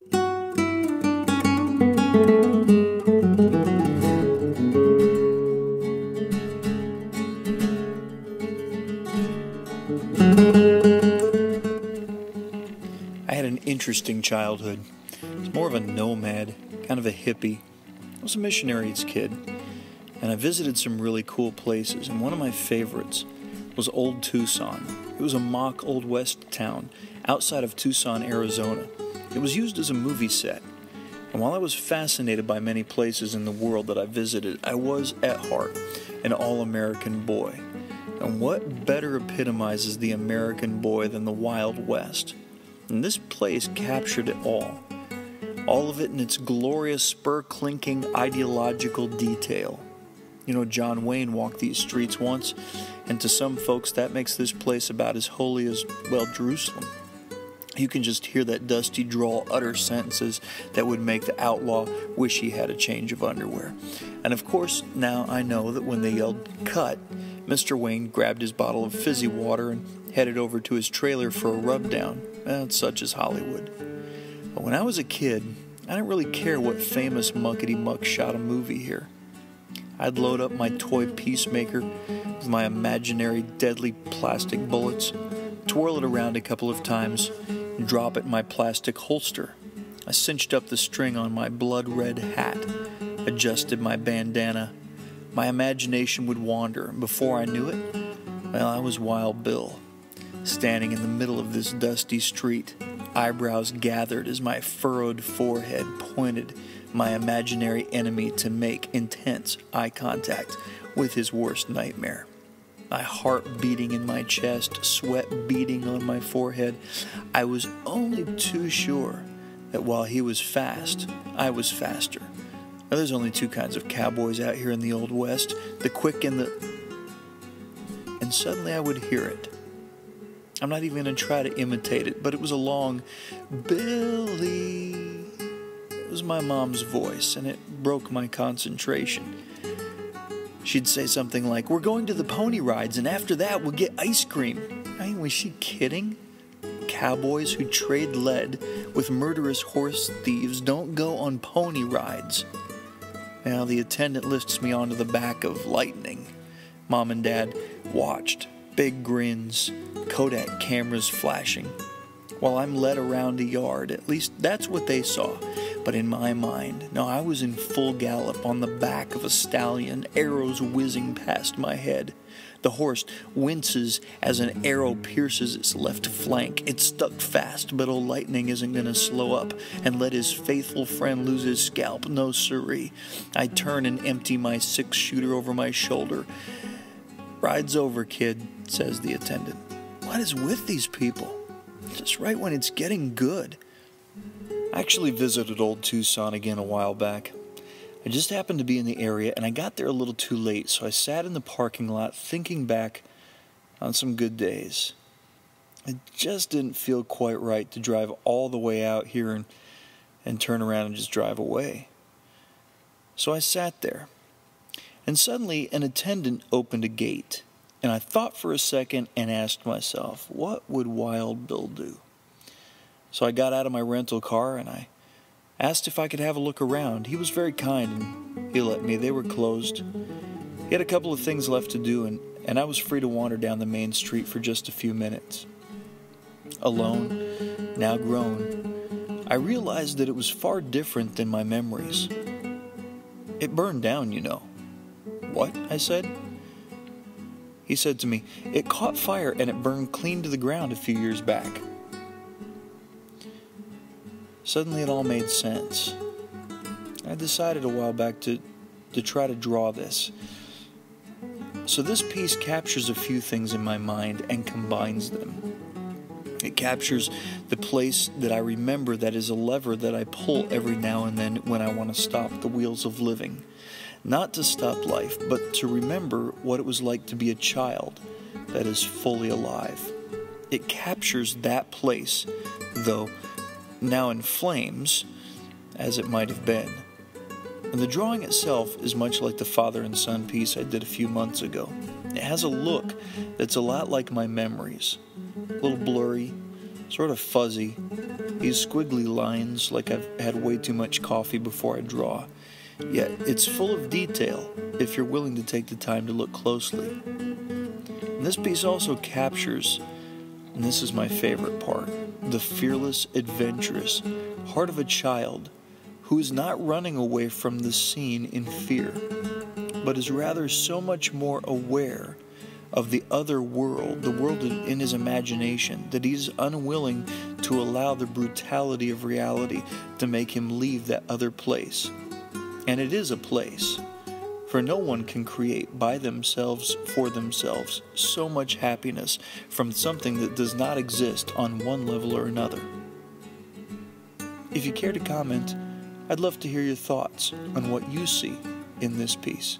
I had an interesting childhood. I was more of a nomad, kind of a hippie. I was a missionary's kid, and I visited some really cool places, and one of my favorites was Old Tucson. It was a mock Old West town outside of Tucson, Arizona. It was used as a movie set, and while I was fascinated by many places in the world that I visited, I was, at heart, an all-American boy. And what better epitomizes the American boy than the Wild West? And this place captured it all of it in its glorious, spur-clinking, ideological detail. You know, John Wayne walked these streets once, and to some folks that makes this place about as holy as, well, Jerusalem. You can just hear that dusty drawl utter sentences that would make the outlaw wish he had a change of underwear. And of course, now I know that when they yelled, "Cut," Mr. Wayne grabbed his bottle of fizzy water and headed over to his trailer for a rub-down. Such is Hollywood. But when I was a kid, I didn't really care what famous muckety-muck shot a movie here. I'd load up my toy Peacemaker with my imaginary deadly plastic bullets, twirl it around a couple of times, and drop it in my plastic holster. I cinched up the string on my blood-red hat, adjusted my bandana. My imagination would wander, and before I knew it, well, I was Wild Bill, standing in the middle of this dusty street, eyebrows gathered as my furrowed forehead pointed my imaginary enemy to make intense eye contact with his worst nightmare. My heart beating in my chest, sweat beading on my forehead. I was only too sure that while he was fast, I was faster. Now, there's only two kinds of cowboys out here in the Old West, the quick and the... And suddenly I would hear it. I'm not even going to try to imitate it, but it was a long, "Billy." It was my mom's voice, and it broke my concentration. She'd say something like, "We're going to the pony rides, and after that we'll get ice cream." I mean, was she kidding? Cowboys who trade lead with murderous horse thieves don't go on pony rides. Now the attendant lifts me onto the back of Lightning. Mom and Dad watched, big grins, Kodak cameras flashing, while I'm led around a yard. At least that's what they saw. But in my mind, no, I was in full gallop on the back of a stallion, arrows whizzing past my head. The horse winces as an arrow pierces its left flank. It's stuck fast, but old Lightning isn't going to slow up and let his faithful friend lose his scalp. No siree. I turn and empty my 6-shooter over my shoulder. "Ride's over, kid," says the attendant. What is with these people? Just right when it's getting good. I actually visited Old Tucson again a while back. I just happened to be in the area, and I got there a little too late, so I sat in the parking lot thinking back on some good days. It just didn't feel quite right to drive all the way out here and turn around and just drive away. So I sat there, and suddenly an attendant opened a gate, and I thought for a second and asked myself, what would Wild Bill do? So I got out of my rental car and I asked if I could have a look around. He was very kind and he let me. They were closed. He had a couple of things left to do and I was free to wander down the main street for just a few minutes. Alone, now grown, I realized that it was far different than my memories. It burned down, you know. What? I said. He said to me, "It caught fire and it burned clean to the ground a few years back." Suddenly it all made sense. I decided a while back to try to draw this. So this piece captures a few things in my mind and combines them. It captures the place that I remember that is a lever that I pull every now and then when I want to stop the wheels of living. Not to stop life, but to remember what it was like to be a child that is fully alive. It captures that place, though now in flames, as it might have been. And the drawing itself is much like the father and son piece I did a few months ago. It has a look that's a lot like my memories. A little blurry, sort of fuzzy. These squiggly lines like I've had way too much coffee before I draw. Yet it's full of detail if you're willing to take the time to look closely. And this piece also captures, and this is my favorite part, the fearless, adventurous heart of a child who is not running away from the scene in fear, but is rather so much more aware of the other world, the world in his imagination, that he's unwilling to allow the brutality of reality to make him leave that other place. And it is a place, for no one can create by themselves, for themselves, so much happiness from something that does not exist on one level or another. If you care to comment, I'd love to hear your thoughts on what you see in this piece.